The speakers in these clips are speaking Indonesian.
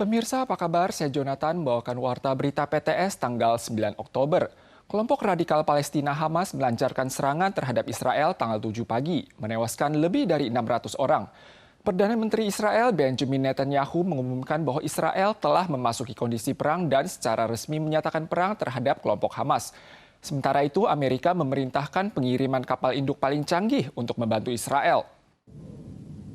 Pemirsa, apa kabar? Saya Jonathan membawakan Warta Berita PTS tanggal 9 Oktober. Kelompok radikal Palestina Hamas melancarkan serangan terhadap Israel tanggal 7 pagi, menewaskan lebih dari 600 orang. Perdana Menteri Israel Benjamin Netanyahu mengumumkan bahwa Israel telah memasuki kondisi perang dan secara resmi menyatakan perang terhadap kelompok Hamas. Sementara itu, Amerika memerintahkan pengiriman kapal induk paling canggih untuk membantu Israel.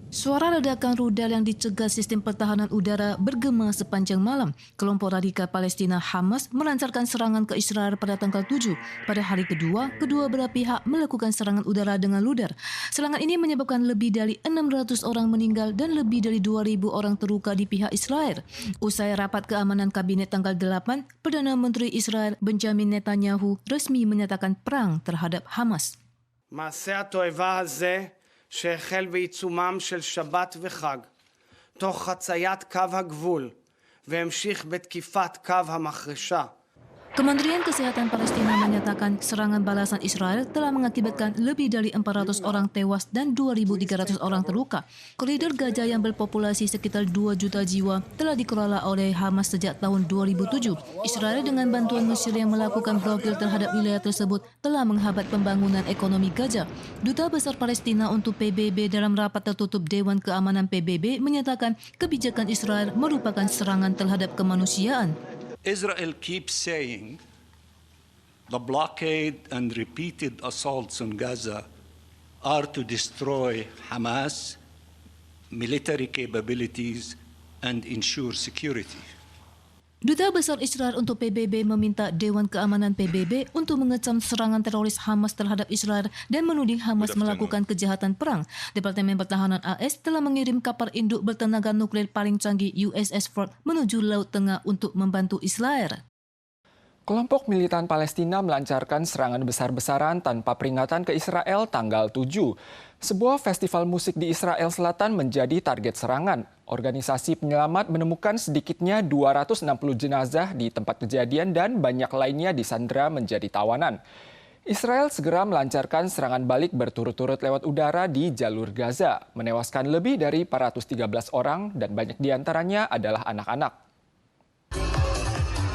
Suara ledakan rudal yang dicegah sistem pertahanan udara bergema sepanjang malam. Kelompok radikal Palestina Hamas melancarkan serangan ke Israel pada tanggal 7. Pada hari kedua belah pihak melakukan serangan udara dengan rudal. Serangan ini menyebabkan lebih dari 600 orang meninggal dan lebih dari 2.000 orang terluka di pihak Israel. Usai rapat keamanan kabinet tanggal 8, Perdana Menteri Israel Benjamin Netanyahu resmi menyatakan perang terhadap Hamas. שהחל בעיצומם של שבת וחג, תוך חציית קו הגבול, והמשיך בתקיפת קו המחרשה. Kementerian Kesehatan Palestina menyatakan serangan balasan Israel telah mengakibatkan lebih dari 400 orang tewas dan 2.300 orang terluka. Koridor Gaza yang berpopulasi sekitar 2 juta jiwa telah dikelola oleh Hamas sejak tahun 2007. Israel dengan bantuan Mesir yang melakukan blokir terhadap wilayah tersebut telah menghambat pembangunan ekonomi Gaza. Duta Besar Palestina untuk PBB dalam rapat tertutup Dewan Keamanan PBB menyatakan kebijakan Israel merupakan serangan terhadap kemanusiaan. Israel keeps saying the blockade and repeated assaults on Gaza are to destroy Hamas military capabilities and ensure security. Duta Besar Israel untuk PBB meminta Dewan Keamanan PBB untuk mengecam serangan teroris Hamas terhadap Israel dan menuding Hamas melakukan kejahatan perang. Departemen Pertahanan AS telah mengirim kapal induk bertenaga nuklir paling canggih USS Ford menuju Laut Tengah untuk membantu Israel. Kelompok militan Palestina melancarkan serangan besar-besaran tanpa peringatan ke Israel tanggal 7. Sebuah festival musik di Israel Selatan menjadi target serangan. Organisasi penyelamat menemukan sedikitnya 260 jenazah di tempat kejadian dan banyak lainnya disandera menjadi tawanan. Israel segera melancarkan serangan balik berturut-turut lewat udara di jalur Gaza, menewaskan lebih dari 413 orang dan banyak diantaranya adalah anak-anak.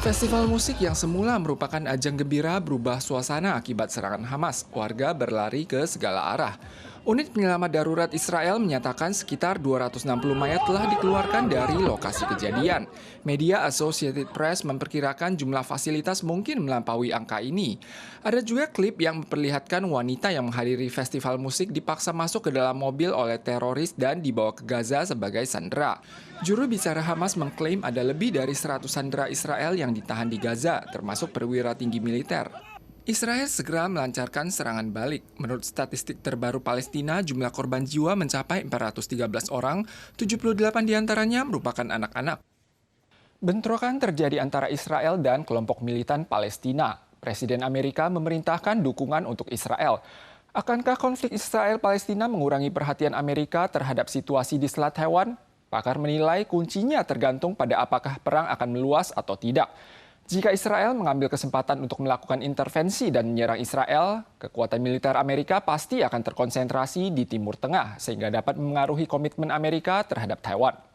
Festival musik yang semula merupakan ajang gembira berubah suasana akibat serangan Hamas. Warga berlari ke segala arah. Unit penyelamat darurat Israel menyatakan sekitar 260 mayat telah dikeluarkan dari lokasi kejadian. Media Associated Press memperkirakan jumlah fasilitas mungkin melampaui angka ini. Ada juga klip yang memperlihatkan wanita yang menghadiri festival musik dipaksa masuk ke dalam mobil oleh teroris dan dibawa ke Gaza sebagai sandera. Juru bicara Hamas mengklaim ada lebih dari 100 sandera Israel yang ditahan di Gaza, termasuk perwira tinggi militer. Israel segera melancarkan serangan balik. Menurut statistik terbaru Palestina, jumlah korban jiwa mencapai 413 orang, 78 diantaranya merupakan anak-anak. Bentrokan terjadi antara Israel dan kelompok militan Palestina. Presiden Amerika memerintahkan dukungan untuk Israel. Akankah konflik Israel-Palestina mengurangi perhatian Amerika terhadap situasi di Selat Taiwan? Pakar menilai kuncinya tergantung pada apakah perang akan meluas atau tidak. Jika Israel mengambil kesempatan untuk melakukan intervensi dan menyerang Israel, kekuatan militer Amerika pasti akan terkonsentrasi di Timur Tengah sehingga dapat memengaruhi komitmen Amerika terhadap Taiwan.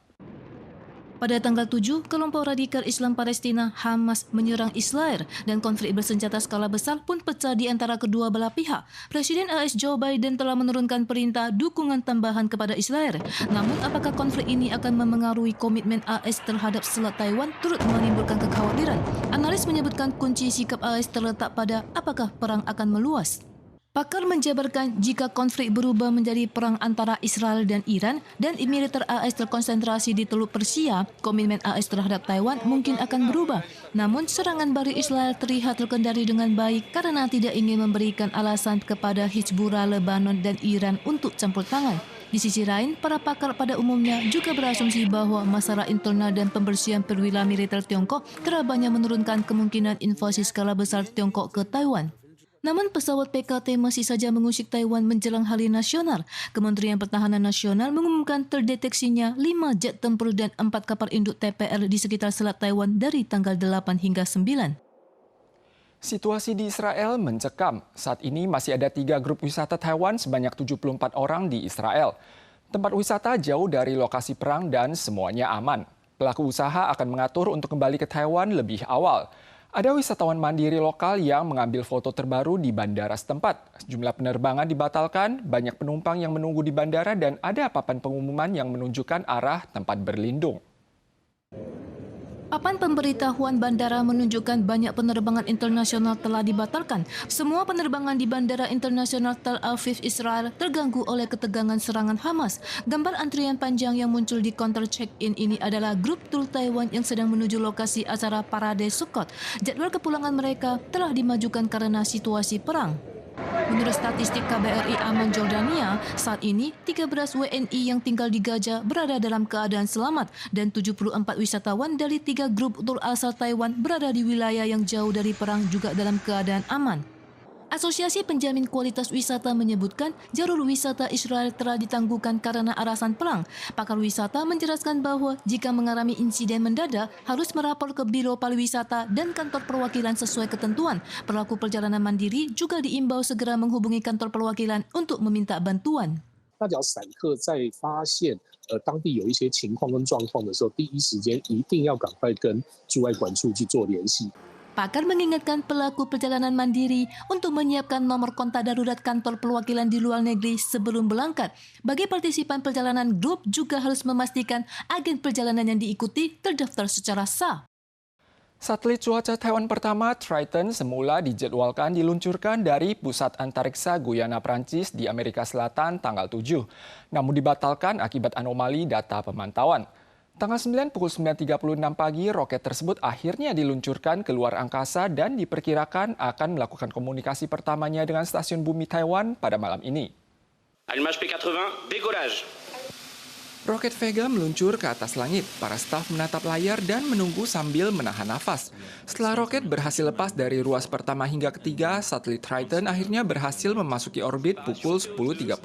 Pada tanggal 7, kelompok radikal Islam Palestina Hamas menyerang Israel dan konflik bersenjata skala besar pun pecah di antara kedua belah pihak. Presiden AS Joe Biden telah menurunkan perintah dukungan tambahan kepada Israel. Namun apakah konflik ini akan memengaruhi komitmen AS terhadap Selat Taiwan turut menimbulkan kekhawatiran. Analis menyebutkan kunci sikap AS terletak pada apakah perang akan meluas. Pakar menjabarkan jika konflik berubah menjadi perang antara Israel dan Iran dan militer AS terkonsentrasi di Teluk Persia, komitmen AS terhadap Taiwan mungkin akan berubah. Namun serangan balik Israel terlihat terkendali dengan baik karena tidak ingin memberikan alasan kepada Hizbullah, Lebanon dan Iran untuk campur tangan. Di sisi lain, para pakar pada umumnya juga berasumsi bahwa masalah internal dan pembersihan perwira militer Tiongkok telah banyak menurunkan kemungkinan invasi skala besar Tiongkok ke Taiwan. Namun pesawat PKT masih saja mengusik Taiwan menjelang Hari Nasional. Kementerian Pertahanan Nasional mengumumkan terdeteksinya 5 jet tempur dan 4 kapal induk TPR di sekitar Selat Taiwan dari tanggal 8 hingga 9. Situasi di Israel mencekam. Saat ini masih ada 3 grup wisata Taiwan sebanyak 74 orang di Israel. Tempat wisata jauh dari lokasi perang dan semuanya aman. Pelaku usaha akan mengatur untuk kembali ke Taiwan lebih awal. Ada wisatawan mandiri lokal yang mengambil foto terbaru di bandara setempat. Jumlah penerbangan dibatalkan, banyak penumpang yang menunggu di bandara dan ada papan pengumuman yang menunjukkan arah tempat berlindung. Papan pemberitahuan bandara menunjukkan banyak penerbangan internasional telah dibatalkan. Semua penerbangan di Bandara Internasional Tel Aviv, Israel terganggu oleh ketegangan serangan Hamas. Gambar antrian panjang yang muncul di counter check-in ini adalah grup tur Taiwan yang sedang menuju lokasi acara Parade Sukkot. Jadwal kepulangan mereka telah dimajukan karena situasi perang. Menurut statistik KBRI Aman Jordania, saat ini 13 WNI yang tinggal di Gaza berada dalam keadaan selamat dan 74 wisatawan dari 3 grup tur asal Taiwan berada di wilayah yang jauh dari perang juga dalam keadaan aman. Asosiasi Penjamin Kualitas Wisata menyebutkan jalur wisata Israel telah ditangguhkan karena alasan perang. Pakar wisata menjelaskan bahwa jika mengalami insiden mendadak, harus merapor ke Biro Pariwisata dan kantor perwakilan sesuai ketentuan. Pelaku perjalanan mandiri juga diimbau segera menghubungi kantor perwakilan untuk meminta bantuan. 那只要散客在发现当地有一些情况跟状况的时候，第一时间一定要赶快跟驻外管处去做联系。 Pakar mengingatkan pelaku perjalanan mandiri untuk menyiapkan nomor kontak darurat kantor perwakilan di luar negeri sebelum berangkat. Bagi partisipan perjalanan, grup juga harus memastikan agen perjalanan yang diikuti terdaftar secara sah. Satelit cuaca Taiwan pertama, Triton, semula dijadwalkan diluncurkan dari Pusat Antariksa Guyana Prancis di Amerika Selatan tanggal 7. Namun dibatalkan akibat anomali data pemantauan. Tanggal 9 pukul 9.36 pagi, roket tersebut akhirnya diluncurkan ke luar angkasa dan diperkirakan akan melakukan komunikasi pertamanya dengan stasiun bumi Taiwan pada malam ini. Allumage P80, décollage. Roket Vega meluncur ke atas langit. Para staf menatap layar dan menunggu sambil menahan nafas. Setelah roket berhasil lepas dari ruas pertama hingga ketiga, satelit Triton akhirnya berhasil memasuki orbit pukul 10.31.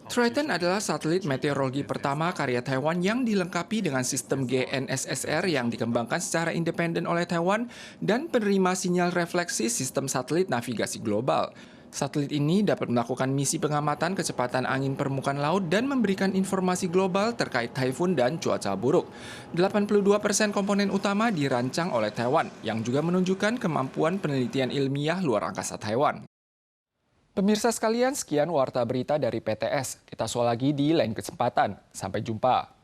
Triton adalah satelit meteorologi pertama karya Taiwan yang dilengkapi dengan sistem GNSSR yang dikembangkan secara independen oleh Taiwan dan penerima sinyal refleksi sistem satelit navigasi global. Satelit ini dapat melakukan misi pengamatan kecepatan angin permukaan laut dan memberikan informasi global terkait taifun dan cuaca buruk. 82% komponen utama dirancang oleh Taiwan, yang juga menunjukkan kemampuan penelitian ilmiah luar angkasa Taiwan. Pemirsa sekalian, sekian Warta Berita dari PTS. Kita soal lagi di lain kesempatan. Sampai jumpa.